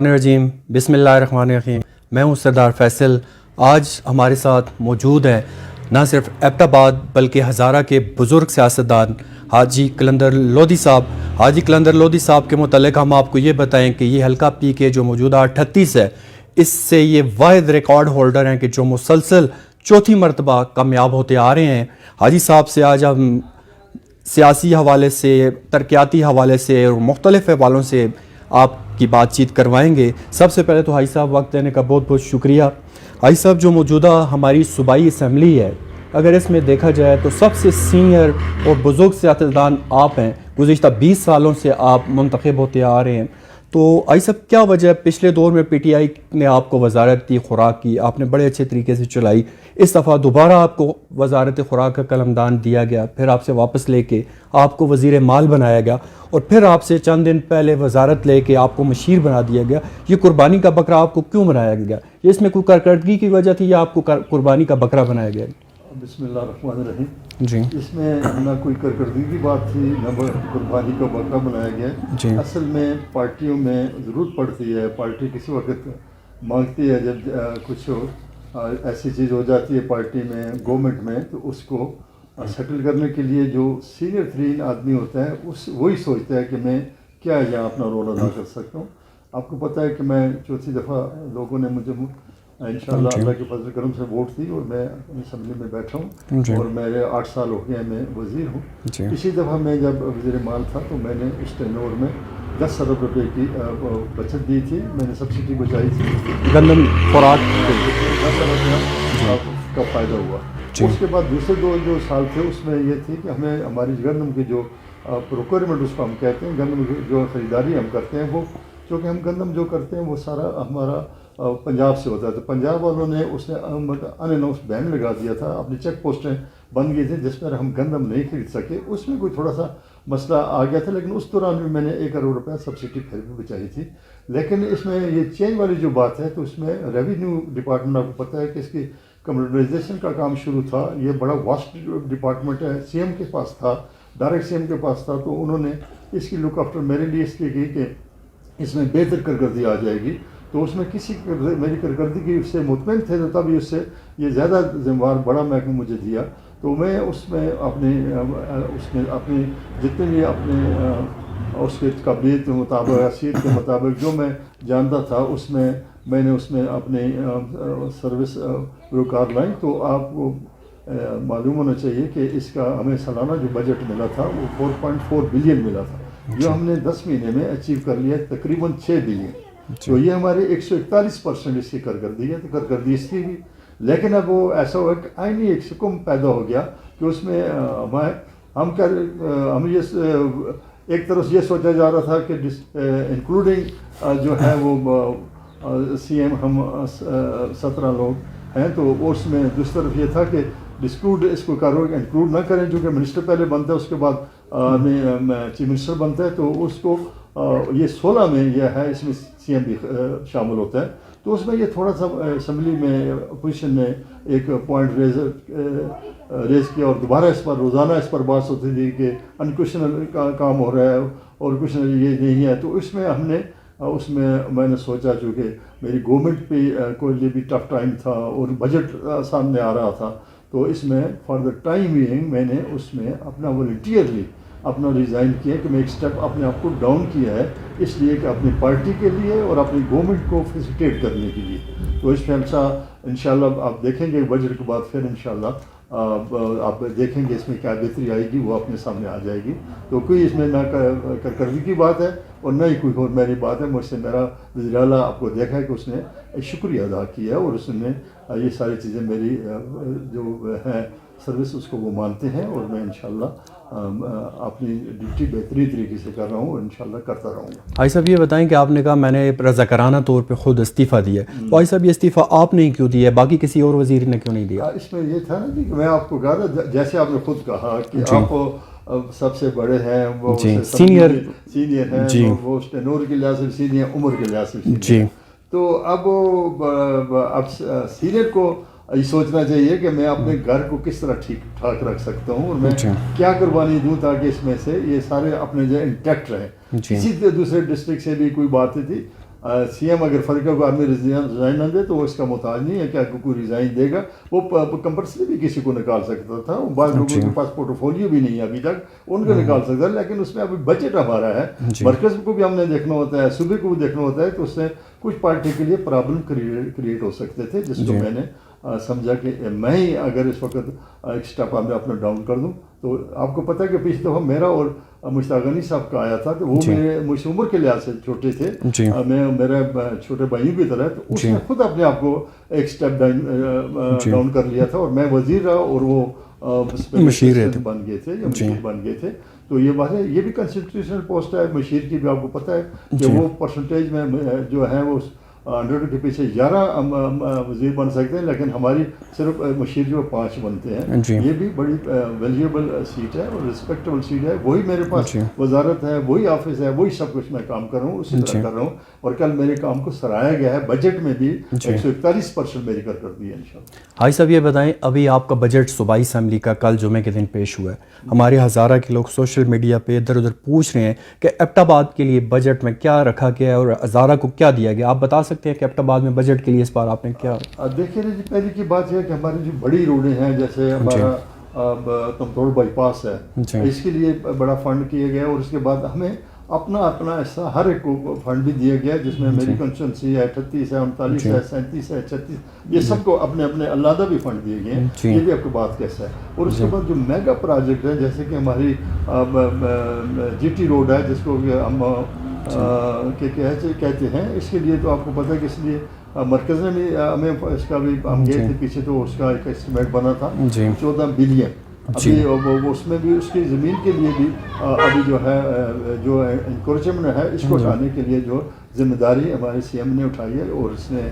الرجیم بسم اللہ الرحمن الرحیم۔ میں ہوں سردار فیصل۔ آج ہمارے ساتھ موجود ہیں نہ صرف ایبٹ آباد بلکہ ہزارہ کے بزرگ سیاستدان حاجی قلندر لودھی صاحب۔ حاجی قلندر لودھی صاحب کے متعلق ہم آپ کو یہ بتائیں کہ یہ حلقہ پی کے جو موجودہ 38 ہے، اس سے یہ واحد ریکارڈ ہولڈر ہیں کہ جو مسلسل چوتھی مرتبہ کامیاب ہوتے آ رہے ہیں۔ حاجی صاحب سے آج ہم سیاسی حوالے سے، ترقیاتی حوالے سے اور مختلف حوالوں سے آپ کی بات چیت کروائیں گے۔ سب سے پہلے تو حاجی صاحب وقت دینے کا بہت بہت شکریہ۔ حاجی صاحب جو موجودہ ہماری صوبائی اسمبلی ہے، اگر اس میں دیکھا جائے تو سب سے سینئر اور بزرگ سیاستدان آپ ہیں، گزشتہ 20 سالوں سے آپ منتخب ہوتے آ رہے ہیں۔ تو حاجی صاحب کیا وجہ ہے، پچھلے دور میں پی ٹی آئی نے آپ کو وزارت دی خوراک کی، آپ نے بڑے اچھے طریقے سے چلائی، اس دفعہ دوبارہ آپ کو وزارت خوراک کا قلمدان دیا گیا، پھر آپ سے واپس لے کے آپ کو وزیر مال بنایا گیا، اور پھر آپ سے چند دن پہلے وزارت لے کے آپ کو مشیر بنا دیا گیا۔ یہ قربانی کا بکرا آپ کو کیوں بنایا گیا؟ اس میں کوئی کارکردگی کی وجہ تھی یا آپ کو قربانی کا بکرا بنایا گیا؟ بسم اللہ الرحمن الرحیم۔ جی، اس میں نہ کوئی کارکردگی کی بات تھی، نہ قربانی کا بکرا بنایا گیا۔ جی، اصل میں پارٹیوں میں ضرورت پڑتی ہے، پارٹی کسی وقت مانگتی ہے جب کچھ ایسی چیز ہو جاتی ہے پارٹی میں، گورنمنٹ میں، تو اس کو سیٹل کرنے کے لیے جو سینئر ترین آدمی ہوتا ہے وہی سوچتا ہے کہ میں کیا یہاں اپنا رول ادا کر سکتا ہوں۔ آپ کو پتہ ہے کہ میں چوتھی دفعہ لوگوں نے مجھے انشاءاللہ اللہ کے فضل کرم سے ووٹ دی اور میں اسمبلی میں بیٹھا ہوں، اور میرے 8 سال ہو گئے ہیں، میں وزیر ہوں۔ پچھلی دفعہ میں جب وزیر مال تھا تو میں نے اس ٹینور میں 10 ارب روپے کی بچت دی تھی، میں نے سبسڈی بچائی تھی، گندم خوراک 10 ارب کا فائدہ ہوا۔ اس کے بعد دوسرے جو سال تھے اس میں یہ تھی کہ ہمیں ہماری گندم کی جو پروکیورمنٹ اس کو ہم کہتے ہیں، گندم کی جو خریداری ہم کرتے ہیں، وہ چونکہ ہم گندم جو کرتے ہیں وہ سارا ہمارا پنجاب سے ہوتا ہے، تو پنجاب والوں نے اس نے ان اناؤنس بین لگا دیا تھا، اپنی چیک پوسٹیں بن گئی تھیں جس پر ہم گندم نہیں خرید سکے۔ اس میں کوئی تھوڑا سا مسئلہ آ گیا تھا، لیکن اس دوران بھی میں نے 1 ارب روپے سبسڈی پھر بھی بچائی تھی۔ لیکن اس میں یہ چینج والی جو بات ہے تو اس میں ریونیو ڈپارٹمنٹ، آپ کو پتہ ہے کہ اس کی کمپیوٹرائزیشن کا کام شروع تھا، یہ بڑا واسٹ ڈپارٹمنٹ ہے، سی ایم کے پاس تھا، ڈائریکٹ سی ایم کے پاس تھا، تو انہوں نے اس کی لک آفٹر میرے لیے اس لیے کی کہ اس میں بہتر کارکردگی آ جائے گی۔ تو اس میں کسی میری کارکردگی سے مطمئن تھے تو تبھی اس سے یہ زیادہ ذمہ وار بڑا محکمہ مجھے دیا، تو میں اس میں اپنی جتنے بھی اپنے اس کے قابلیت کے مطابق، حیثیت کے مطابق جو میں جانتا تھا میں نے اس میں اپنے سروس روکار لائیں۔ تو آپ کو معلوم ہونا چاہیے کہ اس کا ہمیں سالانہ جو بجٹ ملا تھا وہ 4.4 بلین ملا تھا، جو ہم نے 10 مہینے میں اچیو کر لیا تقریباً 6 بلین۔ تو یہ ہمارے 141% اس کی کارکردگی ہے، تو کارکردگی اس کی بھی، لیکن اب وہ ایسا ہوا کہ آئینی ایک سکم پیدا ہو گیا کہ اس میں ہم یہ ایک طرف یہ سوچا جا رہا تھا کہ انکلوڈنگ جو ہے وہ سی ایم ہم 17 لوگ ہیں، تو اس میں دوسری طرف یہ تھا کہ ڈسکلوڈ اس کو انکلوڈ نہ کریں، چونکہ منسٹر پہلے بنتا ہے، اس کے بعد چیف منسٹر بنتا ہے، تو اس کو یہ 16 میں یہ ہے، اس میں سی ایم بھی شامل ہوتا ہے۔ تو اس میں یہ تھوڑا سا اسمبلی میں اپوزیشن نے ایک پوائنٹ ریز کیا، اور دوبارہ اس پر روزانہ اس پر بات ہوتی تھی کہ انکویشنل کا کام ہو رہا ہے اور کچھ یہ نہیں ہے۔ تو اس میں میں نے سوچا، چونکہ میری گورنمنٹ پہ کو لیے بھی ٹف ٹائم تھا اور بجٹ سامنے آ رہا تھا، تو اس میں فار دا ٹائم بینگ میں نے اس میں اپنا والنٹیئرلی اپنا ریزائن کیا کہ میں ایک سٹیپ اپنے آپ کو ڈاؤن کیا ہے، اس لیے کہ اپنی پارٹی کے لیے اور اپنی گورنمنٹ کو فیسیلیٹیٹ کرنے کے لیے۔ تو اس میں انشاءاللہ آپ دیکھیں گے بجٹ کے بعد، پھر انشاءاللہ آپ دیکھیں گے اس میں کیا بہتری آئے گی، وہ اپنے سامنے آ جائے گی۔ تو کوئی اس میں نہ کارکردگی کی بات ہے اور نہ ہی کوئی اور میری بات ہے۔ مجھ سے میرا وزیر اعلیٰ آپ کو دیکھا ہے کہ اس نے شکریہ ادا کیا ہے، اور اس نے یہ ساری چیزیں میری جو ہے سروس اس کو وہ مانتے ہیں، اور میں انشاءاللہ اپنی ڈیوٹی بہترین طریقے سے کر رہا ہوں اور انشاءاللہ کرتا رہوں گا۔ حاجی صاحب یہ بتائیں کہ آپ نے کہا میں نے رضاکارانہ طور پہ خود استعفیٰ دیا ہے، تو حاجی صاحب یہ استعفیٰ آپ نے کیوں دیا ہے، باقی کسی اور وزیر نے کیوں نہیں دیا؟ اس میں یہ تھا نا کہ میں آپ کو کہا تھا، جیسے آپ نے خود کہا کہ آپ سب سے بڑے ہیں، وہ سینئر ہیں، وہ ٹینور کے لحاظ سے سینئر، عمر کے لحاظ سے سینئر، تو اب سینئر کو یہ سوچنا چاہیے کہ میں اپنے گھر کو کس طرح ٹھیک ٹھاک رکھ سکتا ہوں اور میں کیا قربانی دوں تاکہ اس میں سے یہ سارے اپنے جو انٹیکٹ رہیں۔ کسی دوسرے ڈسٹرکٹ سے بھی کوئی باتیں تھی، سی ایم اگر فریقہ کو آرمی ریزائن نہ دے تو وہ اس کا محتاج نہیں ہے کہ کوئی ریزائن دے گا. وہ کمپلسری بھی کسی کو نکال سکتا تھا. بعض لوگوں کے پاس پورٹ فولیو بھی نہیں ہے ابھی تک, ان کو نکال سکتا ہے, لیکن اس میں ابھی بجٹ ہمارا ہے. مرکز کو بھی ہم نے دیکھنا ہوتا ہے, صوبے کو بھی دیکھنا ہوتا ہے, تو اس سے کچھ پارٹی کے لیے پرابلم کریٹ ہو سکتے تھے, جس کو میں نے سمجھا کہ میں ہی اگر اس وقت ایک سٹیپ میں اپنا ڈاؤن کر دوں. تو آپ کو پتہ ہے کہ پچھلی دفعہ میرا اور مشتاق غنی صاحب کا آیا تھا, تو وہ میرے مجھ عمر کے لحاظ سے چھوٹے تھے, میں میرے چھوٹے بھائیوں کی طرح, تو اس نے خود اپنے آپ کو ایک سٹیپ ڈاؤن کر لیا تھا, اور میں وزیر رہا اور وہ مشیر بن گئے تھے یا مشیر بن گئے تھے. تو یہ بات ہے, یہ بھی کنسٹیٹیوشنل پوسٹ ہے مشیر کی بھی. آپ کو پتہ ہے کہ وہ پرسنٹیج میں جو ہے وہ 100 کے پیچھے 11 وزیر بن سکتے ہیں, لیکن ہماری صرف مشیر جو 5 بنتے ہیں. یہ بھی بڑی ویلیوبل سیٹ ہے اور رسپیکٹیبل سیٹ ہے. وہی میرے پاس وزارت ہے, وہی آفس ہے, وہی سب کچھ میں کام کر رہا ہوں, اسی طرح کر رہا ہوں. اور کل میرے کام کو سراہا گیا ہے, بجٹ میں بھی 141% میری کارکردگی ہے انشاءاللہ. حاجی صاحب یہ بتائیں, ابھی آپ کا بجٹ صوبائی اسمبلی کا کل جمعے کے دن پیش ہوا ہے. ہمارے ہزارہ کے لوگ سوشل میڈیا پہ ادھر ادھر پوچھ رہے ہیں کہ ایبٹ آباد کے لیے بجٹ میں کیا رکھا گیا ہے اور ہزارہ کو کیا دیا گیا. آپ بتا سکتے ہیں کہ ایبٹ آباد میں بجٹ کے لیے اس بار آپ نے کیا؟ دیکھیے جی, پہلی کی بات یہ ہے کہ ہماری جو بڑی روڈیں ہیں, جیسے ہمارا تمتوڑ بائی پاس ہے, اس کے لیے بڑا فنڈ کیا گیا, اور اس کے بعد ہمیں اپنا ایسا ہر ایک کو فنڈ بھی دیا گیا, جس میں میری کنسٹیچوئنسی ہے 38 ہے, 39 ہے, 37 ہے, 36, یہ سب کو اپنے اپنے علیحدہ بھی فنڈ دیے گئے ہیں. یہ بھی آپ کو بات کیسا ہے. اور اس کے بعد جو میگا پروجیکٹ ہے, جیسے کہ ہماری جی ٹی روڈ ہے, جس کو ہم کہتے ہیں, اس کے لیے تو آپ کو پتہ ہے کہ اس لیے مرکز نے بھی ہمیں اس کا بھی ہم گئے تھے پیچھے, تو اس کا ایک اسٹیمیٹ بنا تھا 14 بلین. ابھی اس میں بھی اس کی زمین کے لیے بھی ابھی جو ہے جو انکریجمنٹ ہے, اس کو اٹھانے کے لیے جو ذمہ داری ہمارے سی ایم نے اٹھائی ہے, اور اس نے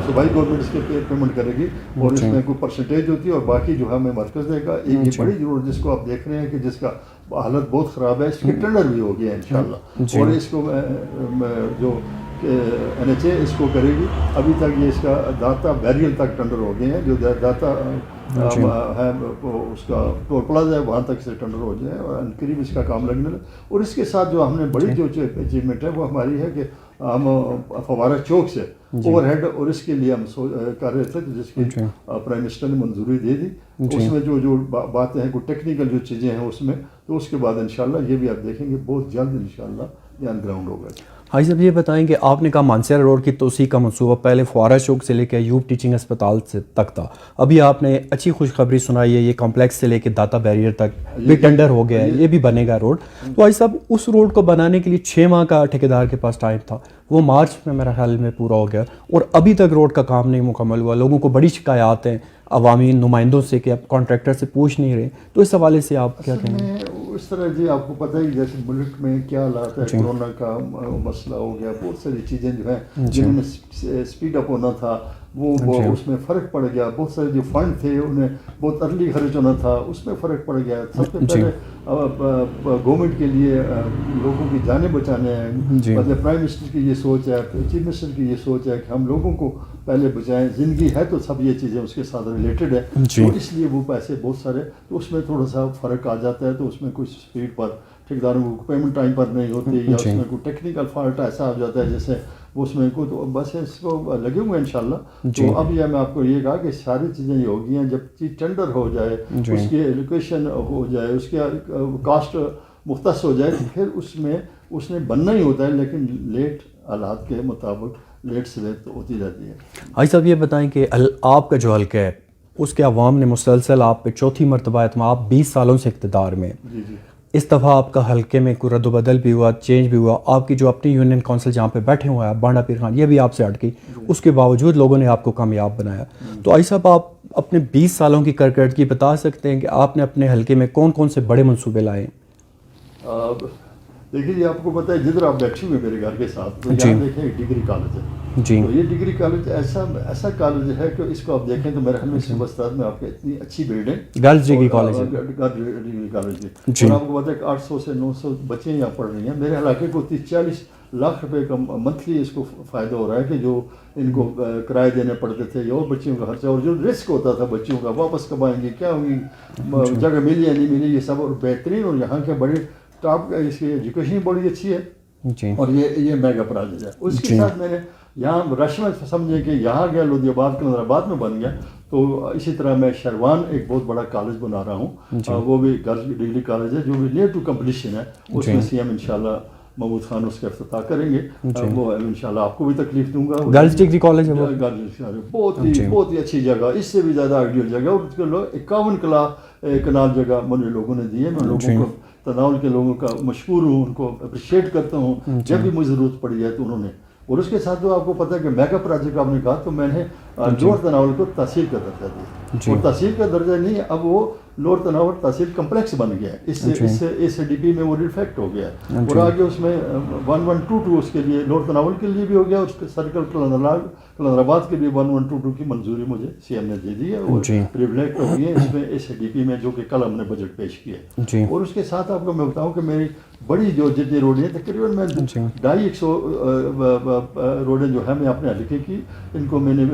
صوبائی گورنمنٹ اس کے پیمنٹ کرے گی, اور اس میں کوئی پرسنٹیج ہوتی ہے, اور باقی جو ہے ہمیں مرکز دے گا. ایک بڑی ضرورت جس کو آپ دیکھ رہے ہیں کہ جس کا حالت بہت خراب ہے, اس کی ٹینڈر بھی ہو گیا ہے انشاءاللہ, اور اس کو جو این ایچ اے اس کو کرے گی. ابھی تک یہ اس کا داتا بیریل تک ٹینڈر ہو گئے ہیں, جو داتا ہے اس کا ٹول پلازا ہے وہاں تک سے ٹینڈر ہو جائے, اور قریب اس کا کام لگنے لگا. اور اس کے ساتھ جو ہم نے بڑی جو اچیومنٹ ہے وہ ہماری ہے کہ ہم فوارہ چوک سے اوور ہیڈ, اور اس کے لیے ہم کر رہے تھے, جس کی پرائم منسٹر نے منظوری دے دی. اس میں جو باتیں ہیں, کوئی ٹیکنیکل جو چیزیں ہیں اس میں, تو اس کے بعد انشاءاللہ یہ بھی آپ دیکھیں گے بہت جلد انشاءاللہ یہ آن گراؤنڈ ہوگا. حاجی صاحب یہ بتائیں کہ آپ نے کہا مانسیرا روڈ کی توسیع کا منصوبہ پہلے فوارہ چوک سے لے کے ایوب ٹیچنگ اسپتال سے تک تھا, ابھی آپ نے اچھی خوشخبری سنائی ہے, یہ کمپلیکس سے لے کے داتا بیریئر تک بھی ٹینڈر ہو گیا ہے, یہ بھی بنے گا روڈ. تو حاجی صاحب اس روڈ کو بنانے کے لیے 6 ماہ کا ٹھیکیدار کے پاس ٹائم تھا, وہ مارچ میں میرا خیال میں پورا ہو گیا, اور ابھی تک روڈ کا کام نہیں مکمل ہوا. لوگوں کو بڑی شکایات ہیں عوامی نمائندوں سے کہ اب کانٹریکٹر سے پوچھ نہیں رہے, تو اس حوالے سے آپ کیا کہیں گے؟ اس طرح جی آپ کو پتہ ہی جیسے ملک میں کیا حالات ہے, کورونا کا مسئلہ ہو گیا, بہت ساری چیزیں جو ہیں جنہوں میں اسپیڈ اپ ہونا تھا وہ اس میں فرق پڑ گیا. بہت سارے جو فنڈ تھے انہیں بہت ارلی خرچ ہونا تھا, اس میں فرق پڑ گیا. سب سے پہلے گورنمنٹ کے لیے لوگوں کی جانیں بچانے ہیں, مطلب پرائم منسٹر کی یہ سوچ ہے, چیف منسٹر کی یہ سوچ ہے کہ ہم لوگوں کو پہلے بچائیں. زندگی ہے تو سب یہ چیزیں اس کے ساتھ ریلیٹڈ ہے, تو اس لیے وہ پیسے بہت سارے, تو اس میں تھوڑا سا فرق آ جاتا ہے. تو اس میں کچھ اسپیڈ پر ٹھیکیداروں کو پیمنٹ ٹائم پر نہیں ہوتی, یا اس میں کوئی ٹیکنیکل فالٹ ایسا ہو جاتا ہے جیسے اس میں کو, تو بس اس کو لگے ہوئے ہیں انشاءاللہ. تو اب یہ میں آپ کو یہ کہا کہ ساری چیزیں یہ ہو گئی ہیں, جب ٹینڈر ہو جائے, اس کی ایلوکیشن ہو جائے, اس کی کاسٹ مختص ہو جائے, پھر اس میں اس نے بننا ہی ہوتا ہے, لیکن لیٹ حالات کے مطابق لیٹ سے لیٹ ہوتی رہتی ہے. حاجی صاحب یہ بتائیں کہ آپ کا جو حلقہ ہے اس کے عوام نے مسلسل آپ پہ چوتھی مرتبہ اعتماد, آپ 20 سالوں سے اقتدار میں, اس دفعہ آپ کا حلقے میں کوئی رد و بدل بھی ہوا, چینج بھی ہوا. آپ کی جو اپنی یونین کونسل جہاں پہ بیٹھے ہوئے ہیں بانڈا پیر خان, یہ بھی آپ سے ہٹ گئی, اس کے باوجود لوگوں نے آپ کو کامیاب بنایا. تو حاجی صاحب آپ اپنے 20 سالوں کی کارکردگی بتا سکتے ہیں کہ آپ نے اپنے حلقے میں کون کون سے بڑے منصوبے لائے ہیں؟ دیکھیے جی آپ کو پتہ ہے جدھر آپ بیٹھے ہوئے میرے گھر کے ساتھ, تو یہاں دیکھیں ایک ڈگری کالج ہے. تو یہ ڈگری کالج ایسا کالج ہے کہ اس کو آپ دیکھیں تو میرے خیال میں صوبہ استاد میں آپ کے اتنی اچھی بلڈنگ, گرلز ڈگری کالج ہے, ڈگری کالج ہے, اور آپ کو پتہ ہے کہ 800 سے 900 بچے یہاں پڑھ رہی ہیں. میرے علاقے کو 30-40 لاکھ روپے کا منتھلی اس کو فائدہ ہو رہا ہے, کہ جو ان کو کرائے دینے پڑتے تھے, اور بچیوں کا خرچہ, اور جو رسک ہوتا تھا بچیوں کا, واپس کب آئیں گے, کیا ہوگی, جگہ ملی یا نہیں ملی, یہ سب اور بہترین. اور یہاں کے بڑے ٹاپ کا اس کی ایجوکیشن بڑی اچھی ہے, جی اور یہ میگا پروجیکٹ ہے. اس کے ساتھ میں نے یہاں رش میں سمجھے کہ یہاں گیا لودھی آباد کلندر آباد میں بن گیا. تو اسی طرح میں شیروان ایک بہت بڑا کالج بنا رہا ہوں, وہ بھی گرلز ڈگری کالج ہے جو بھی نیئر ٹو کمپلیشن ہے. اس میں سی ایم انشاءاللہ محمود خان اس کا افتتاح کریں گے. وہ انشاءاللہ آپ کو بھی تکلیف دوں گا. گرلز ڈگری کالج ہے وہ بہت ہی اچھی جگہ, اس سے بھی زیادہ آئیڈیل جگہ. اور اس کے لوگ 51 کنال جگہ مجھے لوگوں نے دی ہے. میں لوگوں کو تناول کے لوگوں کا مشکور ہوں, ان کو اپریشیٹ کرتا ہوں جب بھی مجھے ضرورت پڑی ہے تو انہوں نے. اور اس کے ساتھ جو آپ کو پتہ ہے کہ میگا پروجیکٹ آپ نے کہا, تو میں نے لوور تناول کو تحصیل کا درجہ دیا. اور تحصیل کا درجہ نہیں, اب وہ لوور تناول تحصیل کمپلیکس بن گیا ہے. اس سے ڈی پی میں وہ ریفلیکٹ ہو گیا ہے. اور آگے اس میں 1122 اس کے لیے لوور تناول کے لیے بھی ہو گیا. اس کے سرکل کلندر آباد کے لیے 1122 کی منظوری مجھے سی ایم نے دے دی ہے. اور ریفلیکٹ ہو گئی ہے اس میں اس ڈی پی میں, جو کہ کل ہم نے بجٹ پیش کیا ہے. اور اس کے ساتھ آپ کو میں بتاؤں کہ میری بڑی جو جتنی روڈیں ہیں تقریباً میں 250 روڈیں جو ہے میں اپنے حلقے کی, ان کو میں نے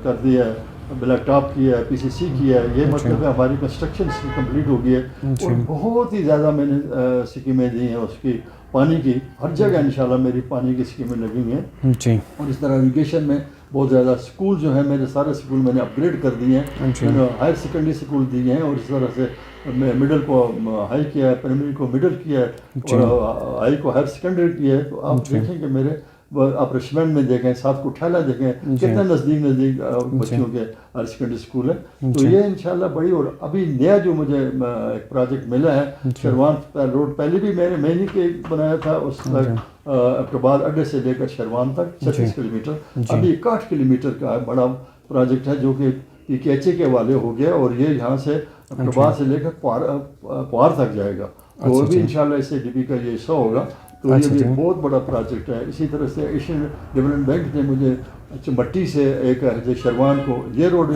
کر دیا ہے, بلیک ٹاپ کیا ہے, پی سی سی کیا ہے. یہ مطلب ہے ہماری کنسٹرکشن کمپلیٹ ہو گئی ہے. اور بہت ہی زیادہ میں نے اسکیمیں دی ہیں اس کی, پانی کی. ہر جگہ انشاءاللہ میری پانی کی اسکیمیں لگی ہوئی ہیں. اور اس طرح ایجوکیشن میں بہت زیادہ اسکول جو ہیں میرے سارے اسکول میں نے اپ گریڈ کر دیے ہیں. میں نے ہائر سیکنڈری اسکول دیے ہیں, اور اس طرح سے میں مڈل کو ہائی کیا ہے, پرائمری کو مڈل کیا ہے, اور ہائی کو ہائر سیکنڈری کیا ہے. تو آپ دیکھیں کہ میرے آپ رشمنڈ میں دیکھیں, ساتھ کو ٹھیلا دیکھیں, کتنا نزدیک بچوں کے ہائر سیکنڈری اسکول ہے. تو یہ انشاءاللہ بڑی. اور ابھی نیا جو مجھے ایک پروجیکٹ ملا ہے شیروان روڈ, پہلے بھی میں نے مہینے کے بنایا تھا, اس تک اقتباد اڈے سے لے کر شیروان تک 36 کلومیٹر. ابھی 61 کلومیٹر کا بڑا پروجیکٹ ہے جو کہ پی کے ایچ اے کے والے ہو گیا, اور یہ یہاں سے اقتباد سے لے کر پوار تک جائے گا. تو وہ بھی انشاءاللہ اس سے ڈی پی کا یہ حصہ ہوگا. تو یہ بھی بہت بڑا پروجیکٹ ہے. اسی طرح سے ایشین ڈیولپمنٹ بینک نے مجھے مٹی سے ایک شیروان کو یہ روڈ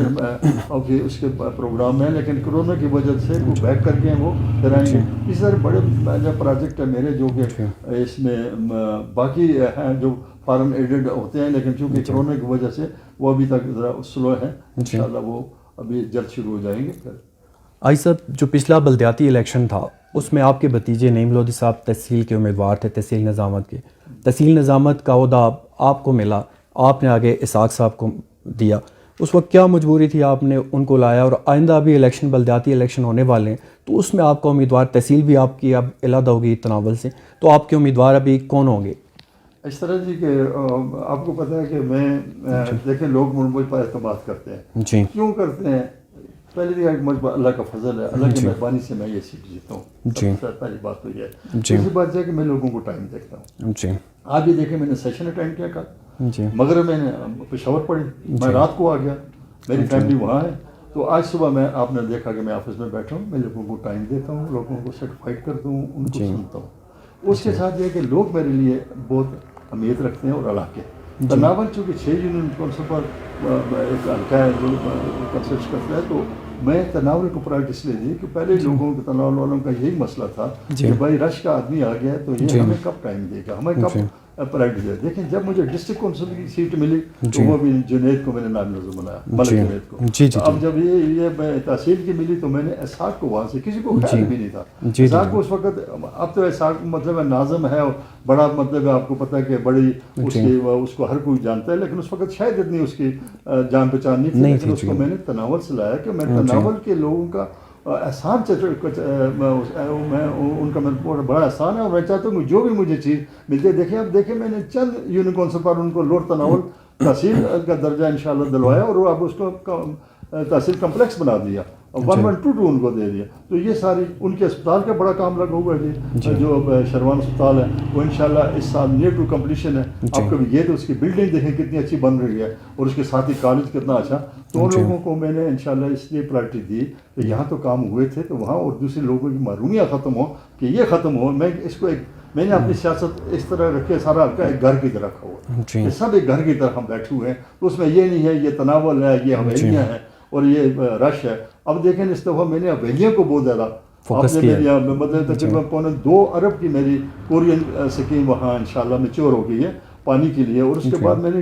اس کے پروگرام میں, لیکن کرونا کی وجہ سے وہ بیک کر کے وہ کرائیں گے. اسی طرح بڑے پروجیکٹ ہے میرے جو کہ اس میں باقی ہیں جو فارم ایڈڈ ہوتے ہیں, لیکن چونکہ کرونا کی وجہ سے وہ ابھی تک ذرا سلو ہے. انشاءاللہ وہ ابھی جلد شروع ہو جائیں گے. آئی صاحب, جو پچھلا بلدیاتی الیکشن تھا اس میں آپ کے بھتیجے نعیم لودھی صاحب تحصیل کے امیدوار تھے, تحصیل نظامت کے. تحصیل نظامت کا عہدہ آپ کو ملا, آپ نے آگے اسحاق صاحب کو دیا. اس وقت کیا مجبوری تھی آپ نے ان کو لایا؟ اور آئندہ ابھی الیکشن بلدیاتی الیکشن ہونے والے ہیں, تو اس میں آپ کا امیدوار, تحصیل بھی آپ کی اب علیحدہ ہوگی تناول سے, تو آپ کے امیدوار ابھی کون ہوں گے؟ اس طرح جی کہ آپ کو پتہ ہے کہ میں دیکھیں لوگ مجھ پر اعتماد کرتے ہیں. کیوں کرتے ہیں؟ پہلے اللہ کا فضل ہے, اللہ کی مہربانی سے میں یہ سیٹ جیتا ہوں. پہلی بات تو یہ ہے. دوسری بات یہ کہ میں لوگوں کو ٹائم دیکھتا ہوں. آپ یہ دیکھیں میں نے سیشن اٹینڈ کیا کل, مغرب میں نے پشاور پڑھی, میں رات کو آ گیا, میری فیملی وہاں ہے. تو آج صبح میں آپ نے دیکھا کہ میں آفس میں بیٹھا ہوں, میں لوگوں کو ٹائم دیتا ہوں, لوگوں کو سیٹسفائڈ کرتا ہوں, ان کو سنتا ہوں. اس کے ساتھ یہ کہ لوگ میرے لیے بہت اہمیت رکھتے ہیں. اور علاقے تناول چونکہ 6 یونین کونسل پر ایک ہلکا ہے جو کنسسٹ کرتا ہے, تو میں تناول کو پرائرٹی اس لیے دی کہ پہلے لوگوں کے تناول والوں کا یہی مسئلہ تھا کہ بھائی رش کا آدمی آ گیا ہے تو یہ ہمیں کب ٹائم دے گا, ہمیں کب پرائرٹی دے. دیکھیں جب مجھے ڈسٹرکٹ کونسل کی سیٹ ملی تو وہ بھی جنید کو میں نے نائب نظم بنایا, ملک جنید کو. اب جب یہ تحصیل کی ملی تو میں نے اسحاق کو وہاں سے, کسی کو خیال بھی نہیں تھا اسحاق کو اس وقت. اب تو اسحاق مطلب ہے ناظم ہے, بڑا مطلب ہے, آپ کو پتہ ہے کہ بڑی اس کو ہر کوئی جانتا ہے, لیکن اس وقت شاید اتنی اس کی جان پہچان نہیں تھی. لیکن اس کو میں نے تناول سے لایا کہ میں تناول کے لوگوں کا احسان میں ان کا بڑا احسان ہے, اور میں چاہتا ہوں کہ جو بھی مجھے چیز ملتی ہے. دیکھیں اب دیکھیں میں نے چند یونین کونسل پر ان کو لوور تناول تحصیل کا درجہ انشاءاللہ دلوایا, اور اب اس کو تحصیل کمپلیکس بنا دیا, 1122 ان کو دے دیا. تو یہ ساری ان کے اسپتال کا بڑا کام لگا ہوا ہے جی, جو شیروان اسپتال ہے وہ انشاءاللہ اس سال نیئر ٹو کمپلیشن ہے. آپ کبھی یہ تو اس کی بلڈنگ دیکھیں کتنی اچھی بن رہی ہے, اور اس کے ساتھ ہی کالج کتنا اچھا. تو ان لوگوں کو میں نے انشاءاللہ اس لیے پرائرٹی دی کہ یہاں تو کام ہوئے تھے تو وہاں, اور دوسرے لوگوں کی محرومیاں ختم ہوں, کہ یہ ختم ہو. میں اس کو میں نے اپنی سیاست اس طرح رکھے, سارا ہلکا ایک گھر کی طرح رکھا ہوا ہے, سب ایک گھر کی طرح ہم بیٹھے ہوئے ہیں. تو اس میں یہ نہیں ہے یہ تناول ہے, یہ حویلیاں ہیں اور یہ رش ہے. اب دیکھیں اس دفعہ میں نے حویلیوں کو بہت زیادہ مطلب تقریباً 2.25 ارب کی میری کورین اسکیم وہاں انشاءاللہ میچور ہو گئی ہے پانی کے لیے. اور اس کے بعد میں نے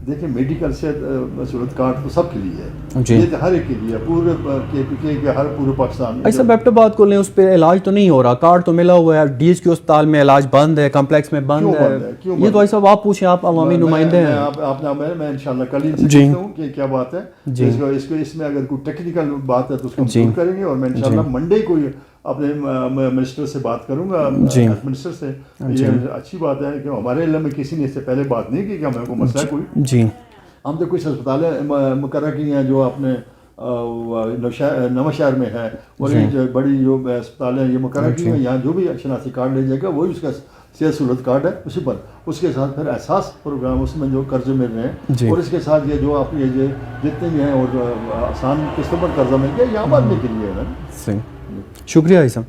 دیکھیں میڈیکل سے سہولت کارڈ تو سب کے لیے ہے جی یہ ہر ایک کے لیے پورے کے ہر پورے پاکستان ایسا ایبٹ آباد کو لیں اس پہ علاج تو نہیں ہو رہا کارڈ تو ملا ہوا ہے ڈی ایچ کے اسپتال میں علاج بند ہے کمپلیکس میں بند ہے یہ تو ایسا آپ پوچھیں آپ عوامی نمائندے ہیں میں انشاءاللہ کل ان سے پوچھتا ہوں کہ کیا بات ہے اس میں اگر کوئی ٹیکنیکل بات ہے تو اس کو ہم کریں گے اور میں انشاءاللہ منڈے کو اپنے منسٹر سے بات کروں گا منسٹر سے یہ اچھی بات ہے کہ ہمارے علم میں کسی نے اس سے پہلے بات نہیں کی کہ ہمیں کوئی مسئلہ ہے کوئی جی ہم تو کچھ اسپتالیں مقرر کی ہیں جو اپنے نواں شہر میں ہے اور یہ جو بڑی جو اسپتالیں یہ مقرر کی ہیں یہاں جو بھی شناختی کارڈ لے جائے گا وہی اس کا صحت سہولت کارڈ ہے اسی پر اس کے ساتھ پھر احساس پروگرام اس میں جو قرضے مل رہے ہیں اور اس کے ساتھ یہ جو آپ یہ جتنے بھی ہیں اور آسان قسطوں پر قرضہ مل گیا یہ عام آدمی کے لیے ہے نا صحیح شکریہ عیسیٰ